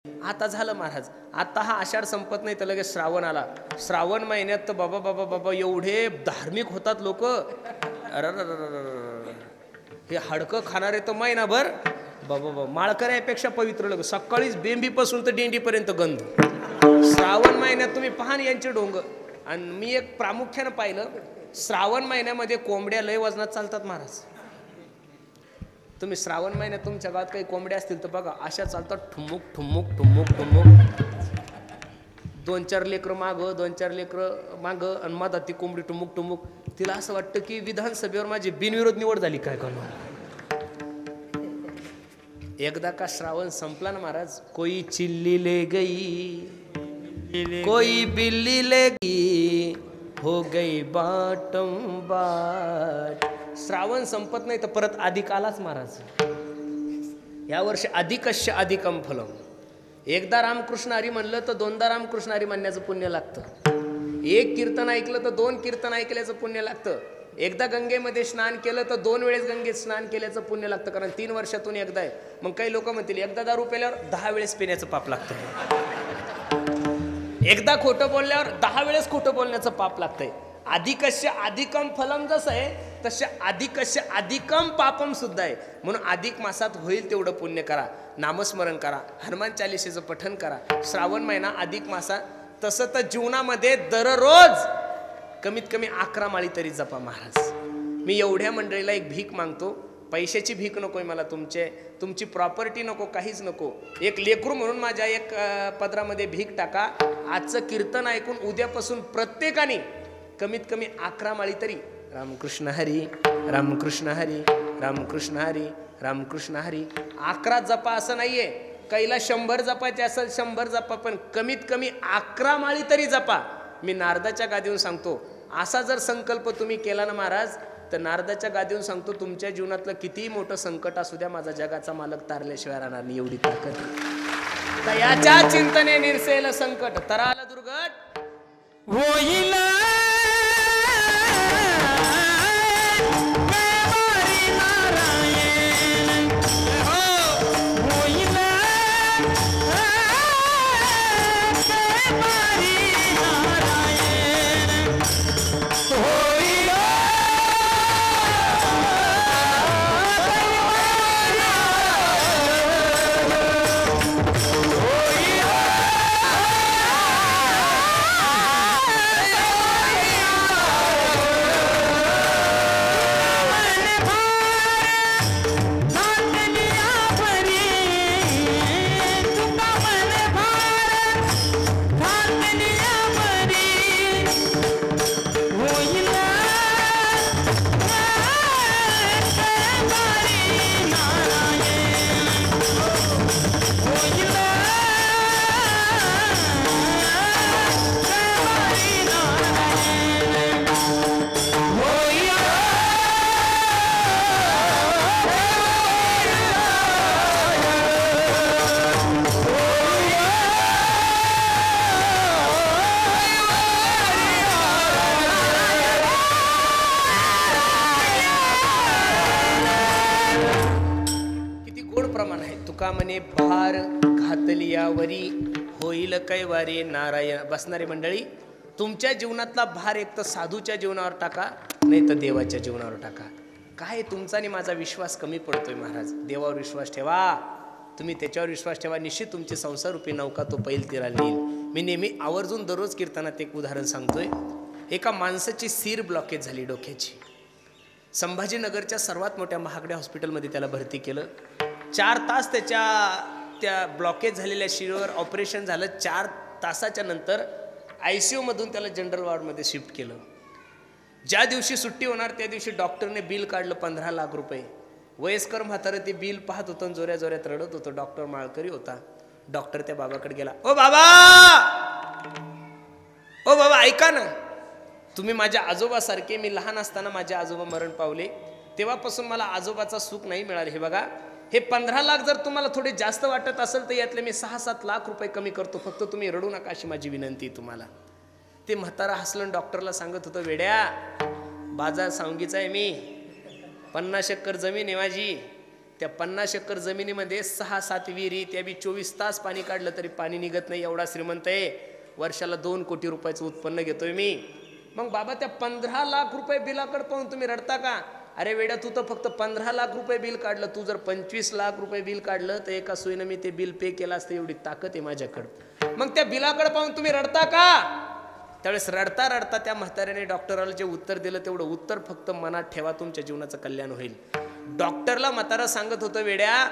आता झालं महाराज, आता हा आषाढ संपत नाही तर लगेच श्रावण आला. श्रावण महिन्यात तर बाबा बाबा बाबा एवढे धार्मिक होतात लोक. हे हाडकं खाणारे तर महिनाभर बाबा बाबा माळकऱ्यापेक्षा पवित्र लोक. सकाळीच बेंबीपासून तर दिंडीपर्यंत गंध. श्रावण महिन्यात तुम्ही पाहान यांचे ढोंग. आणि मी एक प्रामुख्यानं पाहिलं, श्रावण महिन्यामध्ये कोंबड्या लय वजनात चालतात महाराज. तुम्ही श्रावण महिन्यात तुमच्या गावात काही कोंबड्या असतील तर बघा, अशा चालतात ठुमुक ठुमुक ठुमुक ठुमुक. 2-4 लेकरं मागं 2-4 लेकरं मागं आणि मधात ती कोंबडी ठुमुक ठुमुक. तिला असं वाटतं की विधानसभेवर माझी बिनविरोध निवड झाली काय करणं. एकदा का श्रावण संपला ना महाराज, कोई चिल्ली ले गई कोई बिल्ली ले गई हो गई बाटम बाट. श्रावण संपत नाही तर परत अधिक आलाच महाराज. या वर्षी अधिकस्य अधिकम फलम. एकदा रामकृष्ण हरी म्हणलं तर 2दा रामकृष्ण हरी म्हणण्याचं पुण्य लागतं. एक कीर्तन ऐकलं तर 2 कीर्तन ऐकल्याचं पुण्य लागतं. एकदा गंगेमध्ये स्नान केलं तर 2 वेळेस गंगेत स्नान केल्याचं पुण्य लागतं, कारण 3 वर्षातून एकदा आहे. मग काही लोक म्हणतील एकदा दारू प्याल्यावर 10 वेळेस पिण्याचं पाप लागतं. एकदा खोटं बोलल्यावर 10 वेळेस खोटं बोलण्याचं पाप लागतंय. अधिकस्य अधिकम फलम जसं आहे तसे अधिकस्य अधिकम पापम सुद्धा आहे. म्हणून अधिक मासात होईल तेवढं पुण्य करा, नामस्मरण करा, हनुमान चालीसेचं पठण करा. श्रावण महिना अधिक मासा. तसं तर जीवनामध्ये दररोज कमीत कमी 11 माळी तरी जपा महाराज. मी एवढ्या मंडळीला एक भीक मागतो. पैशाची भीक नकोय मला, तुमची प्रॉपर्टी नको, काहीच नको. एक लेकरू म्हणून माझ्या एक पदरामध्ये भीक टाका. आजचं कीर्तन ऐकून उद्यापासून प्रत्येकाने कमीत कमी 11 माळी तरी रामकृष्ण हरी रामकृष्ण हरी रामकृष्ण हरी रामकृष्ण हरी 11 जपा. असं नाहीये कैला 100 जपायचे असेल 100 जपा, पण कमीत कमी 11 माळी तरी जपा. मी नारदाच्या गादीवरून सांगतो, असा जर संकल्प तुम्ही केला ना महाराज, तर नारदाच्या गादीवरून सांगतो तुमच्या जीवनातलं कितीही मोठं संकट असू द्या, माझा जगाचा मालक तारल्याशिवाय राहणार नाही, एवढी ताकद. तयाच्या चिंतने निरसेल संकट, तराल दुर्गट होईल. म्हणे भार घातलियावरी होईल कैवारी नारायण. बसणारी मंडळी, तुमच्या जीवनातला भार एक तर साधूच्या जीवनावर टाका, नाही तर देवाच्या जीवनावर टाका. काय तुमचा आणि माझा विश्वास कमी पडतोय महाराज. देवावर विश्वास ठेवा, तुम्ही त्याच्यावर विश्वास ठेवा. निश्चित तुमची संसार रूपी नौका तो पैल तीराला नेईल. मी नेहमी आवर्जून दररोज कीर्तनात एक उदाहरण सांगतोय. एका माणसाची सीर ब्लॉकेज झाली डोक्याची. संभाजीनगरच्या सर्वात मोठ्या महागड्या हॉस्पिटलमध्ये त्याला भरती केलं. 4 तास त्या ब्लॉकेज झालेल्या शिरेवर ऑपरेशन झालं. 4 तासाच्या नंतर ICU मधून त्याला जनरल वॉर्डमध्ये शिफ्ट केलं. ज्या दिवशी सुट्टी होणार त्या दिवशी डॉक्टरने बिल काढलं 15 लाख रुपये. वयस्कर म्हातारं ते बिल पाहत होतं, जोऱ्या जोऱ्यात रडत होतं. डॉक्टर माळकरी होता. डॉक्टर त्या बाबाकडे गेला. ओ बाबा ऐका ना, तुम्ही माझ्या आजोबासारखे. मी लहान असताना माझे आजोबा मरण पावले, तेव्हापासून मला आजोबाचा सुख नाही मिळाले. हे बघा, हे 15 लाख जर तुम्हाला थोडे जास्त वाटत असेल तर यातले मी 6-7 लाख रुपये कमी करतो, फक्त तुम्ही रडू नका अशी माझी विनंती तुम्हाला. ते म्हातारा हसलं. डॉक्टरला सांगत होतं, वेड्या बाजार सांगीचा आहे मी, 50 एकर जमीन आहे माझी, त्या 50 एकर जमिनीमध्ये 6-7 विहिरी, त्या बी 24 तास पाणी काढलं तरी पाणी निघत नाही, एवढा श्रीमंत आहे. वर्षाला 2 कोटी रुपयाचं उत्पन्न घेतोय मी. मग बाबा त्या 15 लाख रुपये बिलाकडे पाहून तुम्ही रडता का? अरे वेड्या, तू तर फक्त 15 लाख रुपये बिल काढलं. तू जर 25 लाख रुपये बिल काढलं तर एका सोयीनं मी ते बिल पे केलं असतं, एवढी ताकद आहे माझ्याकडं. मग त्या बिलाकडे पाहून तुम्ही रडता का? त्यावेळेस रडता रडता त्या म्हाताऱ्याने डॉक्टराला जे उत्तर दिलं तेवढं उत्तर फक्त मनात ठेवा, तुमच्या जीवनाचं कल्याण होईल. डॉक्टरला म्हातारा सांगत होतं, वेड्या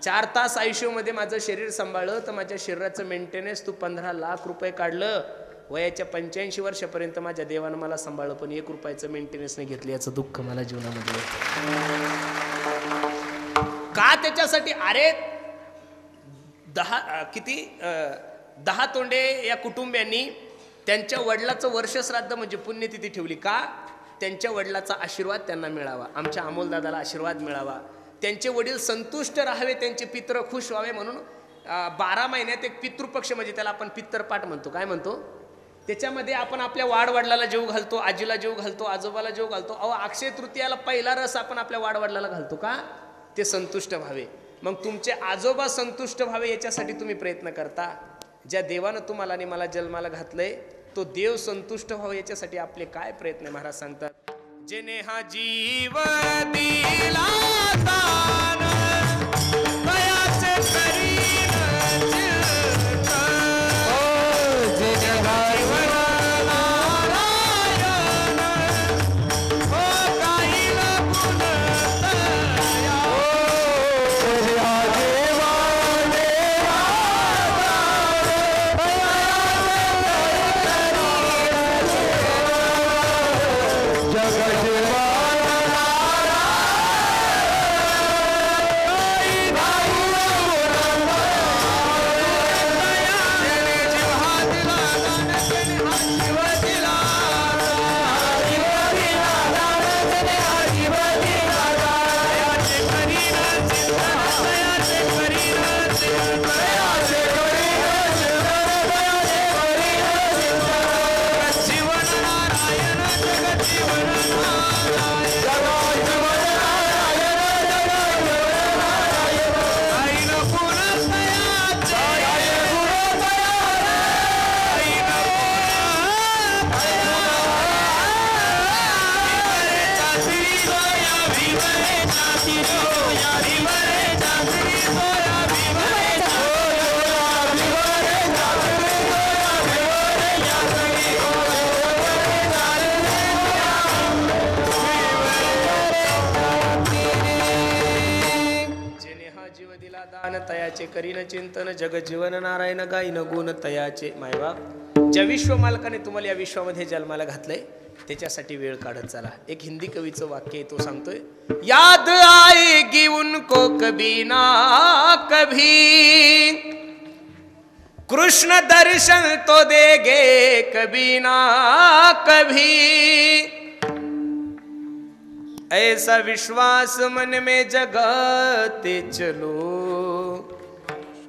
4 तास आयुष्यामध्ये माझं शरीर सांभाळलं तर माझ्या शरीराचं मेंटेनन्स तू 15 लाख रुपये काढलं. वयाच्या 85 वर्षापर्यंत माझ्या देवानं मला सांभाळलं, पण 1 रुपयाचं मेंटेनन्स नाही घेतलं. याचं दुःख मला जीवनामध्ये का? त्याच्यासाठी अरे 10 तोंडे या कुटुंबियांनी त्यांच्या वडिलाचं वर्षश्राद्ध म्हणजे पुण्यतिथी ठेवली का? त्यांच्या वडिलाचा आशीर्वाद त्यांना मिळावा, आमच्या अमोलदादाला आशीर्वाद मिळावा, त्यांचे वडील संतुष्ट राहावे, त्यांचे पित्र खुश व्हावे म्हणून 12 महिन्यात एक पितृपक्ष, म्हणजे त्याला आपण पितरपाठ म्हणतो. काय म्हणतो? त्याच्यामध्ये आपण आपल्या वाडवडिलाला जीव घालतो, आजीला जीव घालतो, आजोबाला जीव घालतो. अहो, अक्षय तृतीयाला पहिला रस आपण आपल्या वाडवडिलाला घालतो का? ते संतुष्ट व्हावे. मग तुमचे आजोबा संतुष्ट व्हावे याच्यासाठी तुम्ही प्रयत्न करता. ज्या देवानं तुम्हाला आणि मला जन्माला घातलंय तो देव संतुष्ट व्हावा याच्यासाठी आपले काय प्रयत्न आहे? महाराज सांगतात, जेने हा जीव दिला दान, दयाचे करीन चिंतन. जेने हा जीवन नारायण, हो गाईल गुण तया. जेने हा जीवन तयाचे करीन चिंतन, जग जीवन नारायण गाईन गुण तयाचे. मायबाप, ज्या विश्व मालकाने तुम्हाला या विश्वामध्ये जन्माला घातलंय त्याच्यासाठी वेळ काढत चला. एक हिंदी कवीचं वाक्य आहे, तो सांगतोय, याद आएगी उनको कभी ना कभी, कृष्ण दर्शन तो देंगे कभी ना कभी. ऐसा विश्वास मन में जगाते चलो,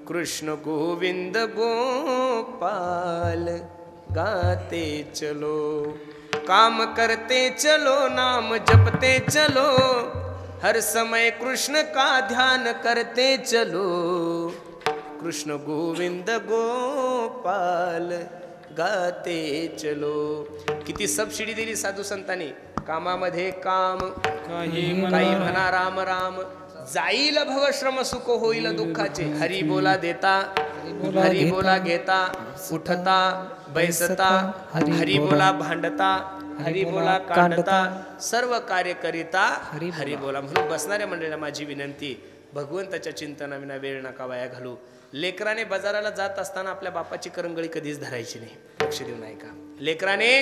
कृष्ण गोविंद गोपाल गाते चलो. काम करते चलो, नाम जपते चलो, हर समय कृष्ण का ध्यान करते चलो. कृष्ण गोविंद गोपाल गाते चलो. किती सबसिडी दिली साधू संतांनी. कामामध्ये काम, काही म्हणा राम राम. जाईल भवश्रम सुख होईल दुःखाचे. हरी बोला देता, हरी बोला घेता, उठता बैसता, हरी बोला भांडता, हरी बोला कांडता, सर्व कार्य करिता हरी बोला. म्हणून बसणाऱ्या मंडळीला माझी विनंती, भगवंताच्या चिंतनाविना वेळ नका वाया घालू. लेकराने बाजाराला जात असताना आपल्या बापाची करंगळी कधीच धरायची नाही. लक्ष देऊ नाही का? लेकराने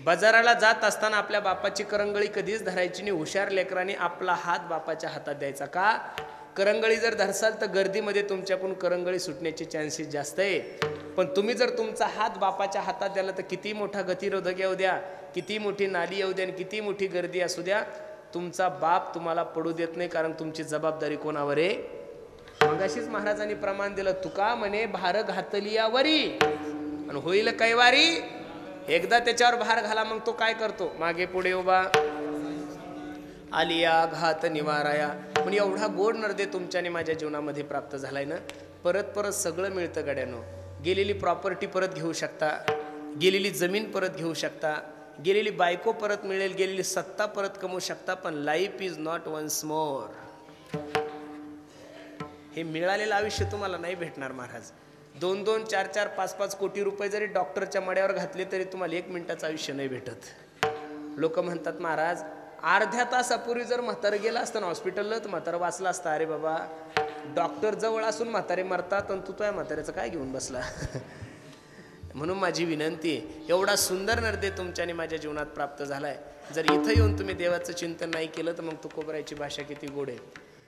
बाजाराला जात असताना आपल्या बापाची करंगळी कधीच धरायची नाही. हुशार लेकराने आपला हात बापाच्या हातात द्यायचा. का? करंगळी जर धरसाल तर गर्दीमध्ये तुमच्याकडून करंगळी सुटण्याचे चान्सेस जास्त आहे. पण तुम्ही जर तुमचा हात बापाच्या हातात द्याला तर किती मोठा गतिरोधक येऊ द्या, किती मोठी नाली येऊ द्या आणि किती मोठी गर्दी असू द्या, तुमचा बाप तुम्हाला पडू देत नाही. कारण तुमची जबाबदारी कोणावर आहे? मगाशीच महाराजांनी प्रमाण दिलं, तुका म्हणे भार घातली यावरी आणि होईल कैवारी. एकदा त्याच्यावर भार घाला मग तो काय करतो? मागे पुढे उभा, आलिया घात निवाराया. पण एवढा गोड नर्दे तुमच्याने माझ्या जीवनामध्ये प्राप्त झालाय ना, परत परत सगळं मिळतं गड्यानो. गेलेली प्रॉपर्टी परत घेऊ शकता, गेलेली जमीन परत घेऊ शकता, गेलेली बायको परत मिळेल, गेलेली सत्ता परत कमवू शकता, पण life is not once more. हे मिळालेलं आयुष्य तुम्हाला नाही भेटणार महाराज. 2-2, 4-4, 5-5 कोटी रुपये जरी डॉक्टरच्या मड्यावर घातले तरी तुम्हाला 1 मिनिटाचं आयुष्य नाही भेटत. लोक म्हणतात महाराज अर्ध्या तासापूर्वी जर म्हातारं गेलं असतं ना हॉस्पिटलला तर म्हातारं वाचलं असतं. अरे बाबा, डॉक्टर जवळ असून म्हातारे मरतात आणि तू तुझ्या म्हाताऱ्याचं काय घेऊन बसला. म्हणून माझी विनंती आहे, एवढा सुंदर नर्दे तुमच्याने माझ्या जीवनात प्राप्त झालाय. जर इथं येऊन तुम्ही देवाचं चिंतन नाही केलं तर मग तुकोबरायची भाषा किती गोड आहे.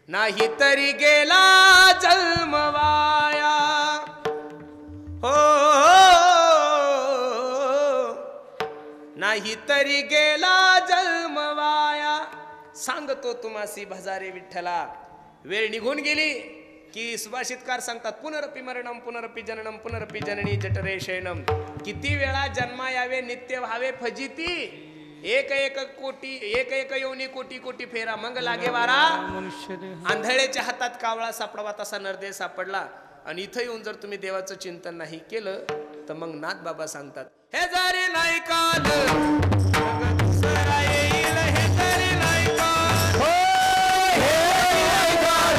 नाही तरी गेला जन्म वाया, हो नाही तरी गेला जन्म वाया. सांगतो तुम्हासी भजारे विठ्ठला. वेळ निघून गेली की सुभाषितकार सांगतात, पुनरपि मरणम पुनरपि जननम पुनरपि जननी जठरे शयनम. किती वेळा जन्मा यावे नित्य व्हावे फजिती. एक एक कोटी एक एक योनी कोटी कोटी फेरा मग लागे वारा. आंधळेच्या हातात कावळा सापडावा तसा नरदेह सापडला. आणि इथं येऊन जर तुम्ही देवाचं चिंतन नाही केलं तर मग नाथ बाबा सांगतात, हे जरी नाही काल दुसरा येईल, हे जरी नाही काल, हो हे नाही काल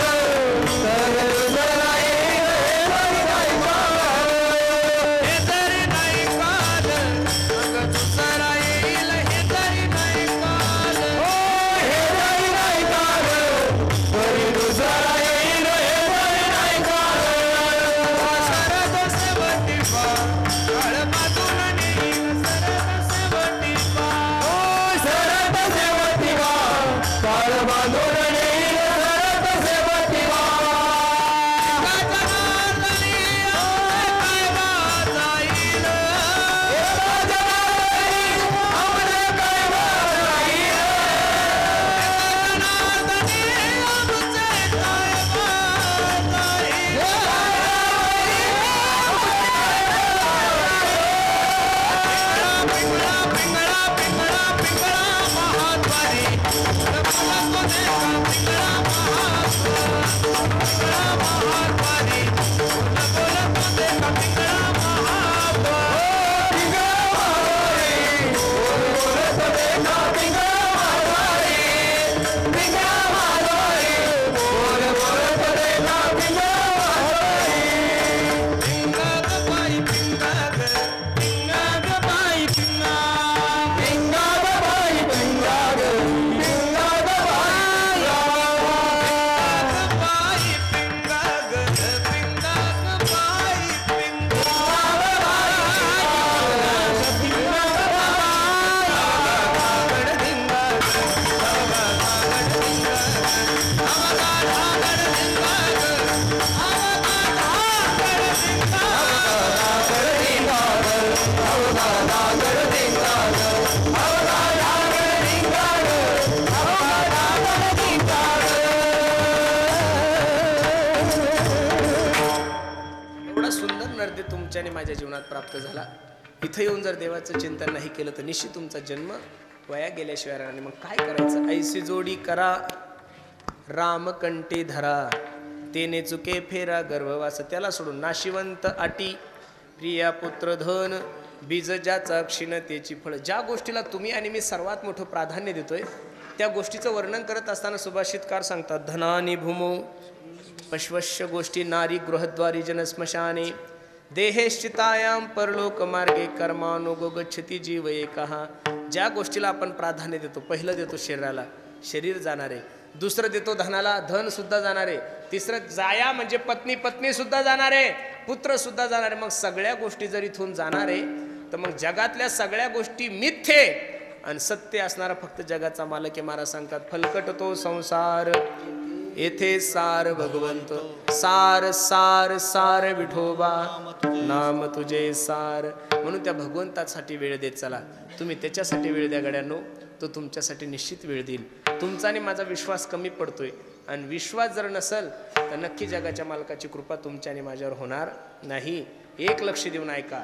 दुसरा येईल, हे जरी नाही काल, हे जरी नाही काल, मग दुसरा येईल, हे जरी नाही काल, हो हे जरी नाही काल, तरी दुसरा येईल, हे जरी नाही काल. सरद सेवती पा काळ बाजून नेईल, सरद सेवती पा, हो सरद सेवती पा काळ बाजून नेईल, सरद सेवती पा. गजनार्दनी काय वाजाईल, गजनार्दनी आमने काय वाजाईल, गजनार्दनी आमचे काय वाजाईल. पिंगळा पिंगळा पिंगळा पिंगळा महाद्वारी, मला तो देखा पिंगळा पिंगळा महाद्वारी, बोल तो देखा पिंगळा महाद्वारी, पिंगळा महाद्वारी, बोल तो देखा पिंगळा महाद्वारी, पिंगळा महाद्वारी, बोल तो देखा पिंगळा महाद्वारी. पिंगाग बाई पिंगाग, पिंगाग बाई पिंगाग, पिंगाग बाई पिंगाग, पिंगाग बाई पिंगाग, पिंगाग बाई एवढा सुंदर नर्दे तुमच्याने माझ्या जीवनात प्राप्त झाला. इथं येऊन जर देवाचं चिंतन नाही केलं तर निश्चित तुमचा जन्म वया गेल्याशिवाय राहणार. मग काय करायचं? ऐसी जोडी करा रामकंठी धरा, तेने चुके फेरा गर्भवास. त्याला सोडून नाशिवंत अटी, प्रिया पुत्र धन, बीज ज्याचा क्षीणतेची फळ. ज्या गोष्टीला तुम्ही आणि मी सर्वात मोठं प्राधान्य देतोय त्या गोष्टीचं वर्णन करत असताना सुभाषितकार सांगतात, धनानी भूमो पश्वश्य गोष्टी नारी गृहद्वारी जनस्मशाने, देहेश्चितायाम परलोक मार्गे कर्मानुगो गच्छति जीव एकहा. ज्या गोष्टीला आपण प्राधान्य देतो, पहिलं देतो शरीराला, शरीर जाणार आहे. दुसरं देतो धनाला, धन सुद्धा जाणार आहे. तिसरं जाया म्हणजे पत्नी, पत्नी सुद्धा जाणार आहे, पुत्र सुद्धा जाणार आहे. मग सगळ्या गोष्टी जर इथून जाणार आहे तर मग जगातल्या सगळ्या गोष्टी मिथ्ये आणि सत्य असणारा फक्त जगाचा मालक आहे. महाराज सांगतात, फलकट तो संसार येथे सार भगवंत, सार सार सार विठोबा नाम तुझे सार. म्हणून त्या भगवंतासाठी वेळ देत चला. तुम्ही त्याच्यासाठी वेळ द्या गड्यांनो, तो तुमच्यासाठी निश्चित वेळ देईल. तुमचा आणि माझा विश्वास कमी पडतोय आणि विश्वास जर नसेल तर नक्की जगाच्या मालकाची कृपा तुमच्या आणि माझ्यावर होणार नाही. एक लक्ष देऊन ऐका,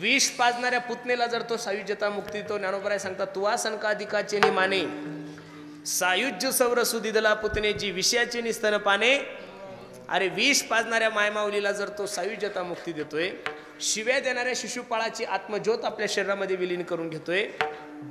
विष पाजणाऱ्या पुतनेला जर तो सायुज्यता मुक्ती तो ज्ञानोबराय सांगतात, तुवा सनका अधिकाचे निमाने. सायुज्य सौरसुदिदला पुतनेची विषयाची निस्तन पाने. अरे विष पाजणाऱ्या मायमाऊलीला जर तो सायुज्यता मुक्ती देतोय, शिव्या देणाऱ्या शिशुपाळाची आत्मज्योत आपल्या शरीरामध्ये विलीन करून घेतोय,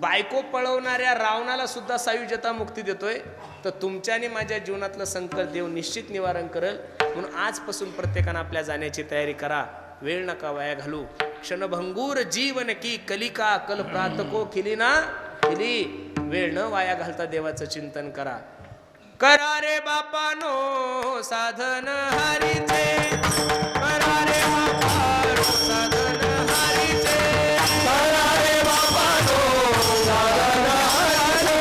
बायको पळवणाऱ्या रावणाला सुद्धा सायुज्यता मुक्ती देतोय, तर तुमच्या आणि माझ्या जीवनातलं संकट देव निश्चित निवारण करेल. म्हणून आजपासून प्रत्येकानं आपल्या जाण्याची तयारी करा. वेळ नका वाया घालू. क्षणभंगूर जीवन की कलिका कल प्रातको खिली ना खिली. वेळ न वाया घालता देवाचं चिंतन करा. करा रे बापानो साधन हरीचे, करा रे बापानो साधन हरीचे, करा रे बापानो साधन हरीचे,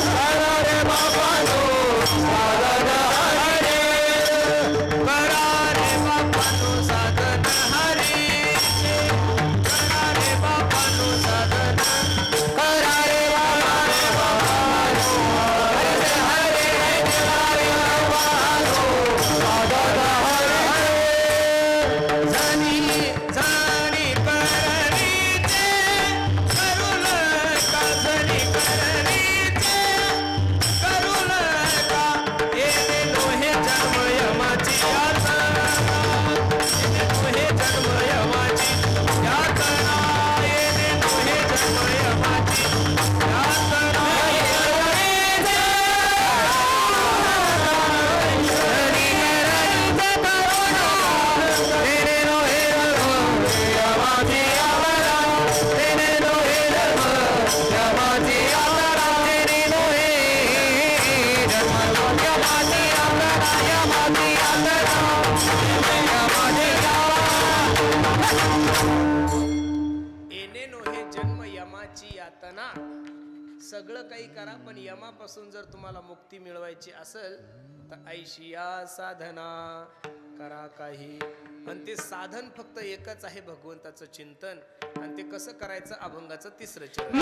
करा रे बापानो साधन हरीचे, करा रे बापानो साधन हरीचे, करा रे बापानो साधन, करा रे सगळं काही करा, पण यमापासून जर तुम्हाला मुक्ती मिळवायची असेल तर ऐशिया साधना करा काही. आणि ते साधन फक्त एकच आहे, भगवंताचं चिंतन. आणि ते कसं करायचं? अभंगाचं 3रं चरण.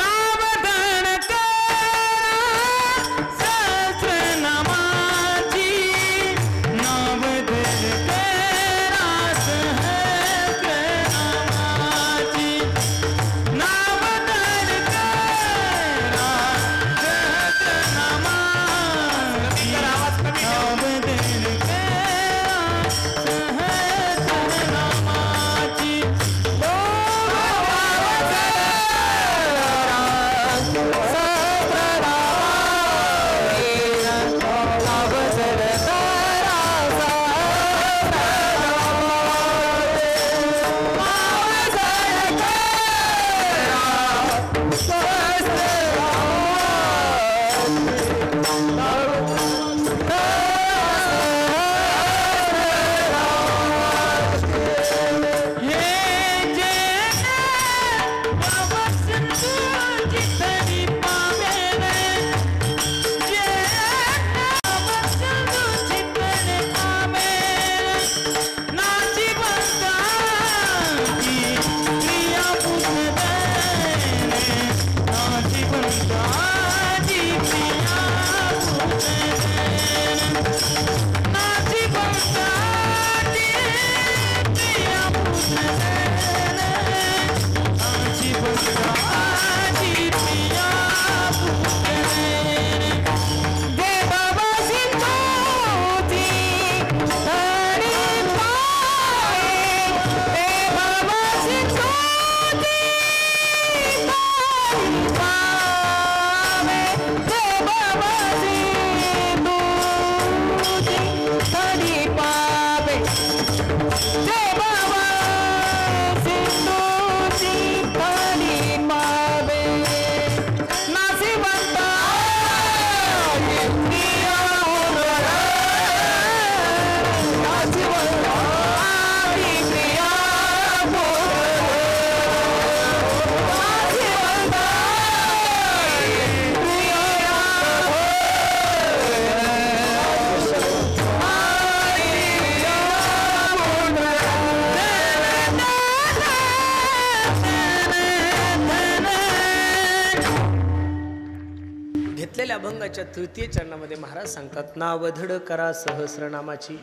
अभंगाच्या 3य चरणामध्ये महाराज सांगतात, नावधड करा सहस्रनामाची.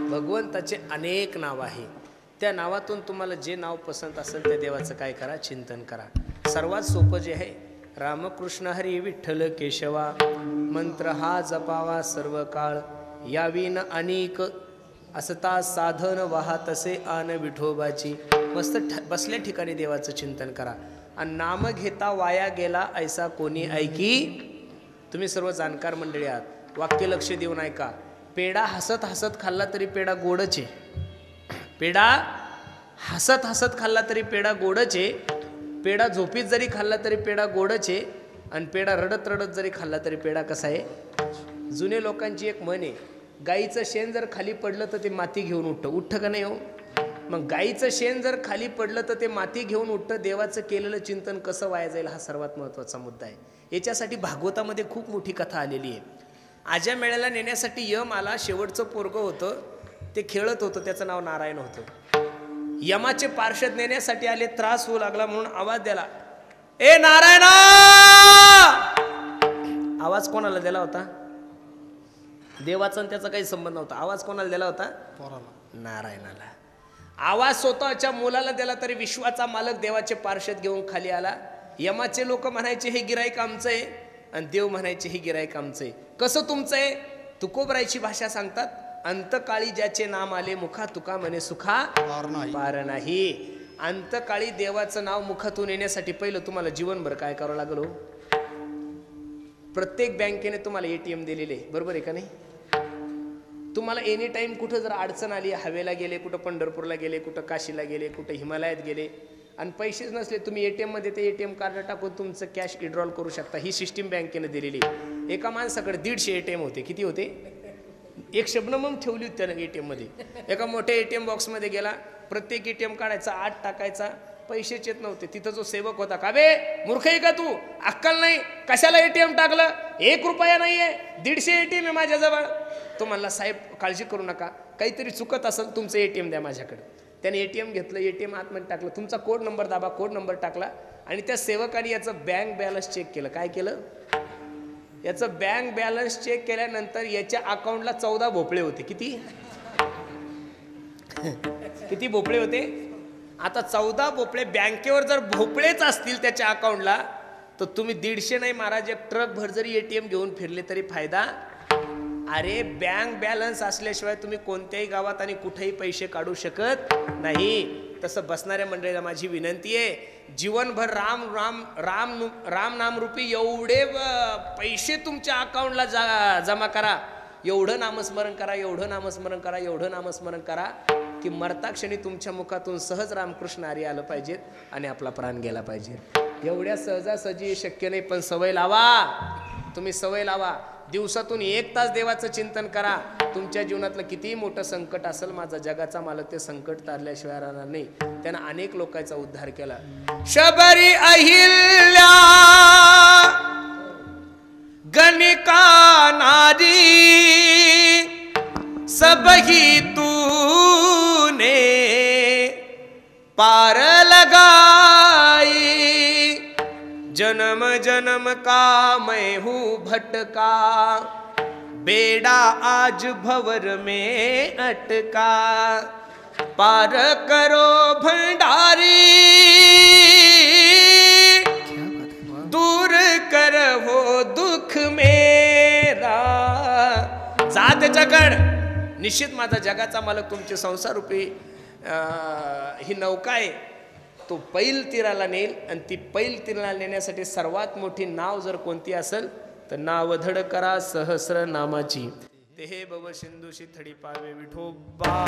भगवंताचे अनेक नाव आहे. त्या नावातून तुम्हाला जे नाव पसंत असेल त्या देवाचं काय करा? चिंतन करा. सर्वात सोपं जे आहे रामकृष्ण हरी विठ्ठल केशवा मंत्र हा जपावा सर्व काळ यावीन अनेक असता साधन वाहा तसे आन विठोबाची मस्त बसल्या ठिकाणी देवाचं चिंतन करा आणि नाम घेता वाया गेला ऐसा कोणी ऐकी तुम्ही सर्व जाणकार मंडळी आहात वाक्य लक्ष देऊन ऐका पेढा हसत हसत खाल्ला तरी पेढा गोडच आहे पेढा हसत हसत खाल्ला तरी पेढा गोडच आहे पेढा झोपीत जरी खाल्ला तरी पेढा गोडच आहे आणि पेढा रडत रडत जरी खाल्ला तरी पेढा कसा आहे जुने लोकांची एक म्हण आहे गाईचं शेण जर खाली पडलं तर ते माती घेऊन उठतं का नाही हो मग गाईचं शेण जर खाली पडलं तर ते माती घेऊन उठतं देवाचं केलेलं चिंतन कसं वाया जाईल हा सर्वात महत्त्वाचा मुद्दा आहे याच्यासाठी भागवतामध्ये खूप मोठी कथा आलेली आहे आज्या मेळ्याला नेण्यासाठी यम आला शेवटचं पोरगं होतं ते खेळत होतं त्याचं नाव नारायण होतं यमाचे पार्षद नेण्यासाठी आले त्रास होऊ लागला म्हणून आवाज दिला ए नारायणा आवाज कोणाला दिला होता देवाचा आणि त्याचा काही संबंध नव्हता आवाज कोणाला दिला होता नारायणाला आवाज स्वतःच्या मुलाला दिला तरी विश्वाचा मालक देवाचे पार्षद घेऊन खाली आला यमाचे लोक म्हणायचे हे गिराईक आमचं आहे आणि देव म्हणायचे हे गिराईक आमचं आहे कसं तुमचं आहे तुकोबरायची भाषा सांगतात अंतकाळी ज्याचे नाम आले मुखा तुका म्हणे सुखा पार नाही अंतकाळी देवाचं नाव मुखातून येण्यासाठी पहिलं तुम्हाला जीवनभर काय करावं लागल हो प्रत्येक बँकेने तुम्हाला एटीएम दिलेले बरोबर आहे का नाही तुम्हाला एनी टाइम कुठं जर अडचण आली हवेला गेले कुठं पंढरपूरला गेले कुठं काशीला गेले कुठं हिमालयात गेले आणि पैसेच नसले तुम्ही एटीएम मध्ये ते एटीएम कार्ड टाकून तुमचं कॅश विड्रॉल करू शकता ही सिस्टीम बँकेने दिलेली एका माणसाकडे 150 एटीएम होते किती होते एक शबनम ठेवली होती त्यानं एटीएम मध्ये एका मोठ्या एटीएम बॉक्स मध्ये गेला प्रत्येक एटीएम काढायचा 8 टाकायचा पैसेच येत नव्हते तिथं जो सेवक होता का बे मूर्ख आहे का तू अक्कल नाही कशाला एटीएम टाकलं 1 रुपया नाहीये 150 एटीएम आहे माझ्याजवळ तो म्हणला साहेब काळजी करू नका काहीतरी चुकत असेल तुमचं एटीएम द्या माझ्याकडे त्याने एटीएम घेतलं एटीएम आतमध्ये टाकलं तुमचा कोड नंबर दाबा कोड नंबर टाकला आणि त्या सेवकाने याचं बँक बॅलन्स चेक केलं काय केलं याचं बँक बॅलन्स चेक केल्यानंतर याच्या अकाउंटला 14 भोपळे होते किती किती भोपळे होते आता 14 भोपळे बँकेवर जर भोपळेच असतील त्याच्या अकाउंटला तर तुम्ही 150 नाही महाराज एक ट्रक भर जरी एटीएम घेऊन फिरले तरी फायदा अरे बँक बॅलन्स असल्याशिवाय तुम्ही कोणत्याही गावात आणि कुठेही पैसे काढू शकत नाही तसं बसणाऱ्या मंडळीला माझी विनंती आहे जीवनभर राम राम राम राम नाम रूपी एवढे पैसे तुमच्या अकाउंटला जमा करा एवढं नामस्मरण करा एवढं नामस्मरण करा एवढं नामस्मरण करा की मरताक्षणी तुमच्या मुखातून सहज रामकृष्ण हरी आलं पाहिजेत आणि आपला प्राण गेला पाहिजे एवढ्या सहजासहजी शक्य नाही पण सवय लावा तुम्ही सवय लावा दिवसातून 1 तास देवाचं चिंतन करा तुमच्या जीवनातलं कितीही मोठं संकट असेल माझा जगाचा मालक ते संकट तारल्याशिवाय राहणार नाही त्यानं अनेक लोकांचा उद्धार केला शबरी अहिल्या गणिका नारी सबही तूने पार लगाई जन्म जन्म का मैं हूँ भटका बेड़ा आज भंवर में अटका पार करो भंडारी दूर कर हो दुख मेरा जा त्याच्याकडे निश्चित माझा जगाचा मालक तुमचे संसार रूपी ही नौका आहे तो पैल तीराला नेईल आणि ती पैल तीराला नेण्यासाठी सर्वात मोठी नाव जर कोणती असेल तर नावधड करा सहस्र नामाची ते हे भव सिंधुशी थडी पावे विठोबा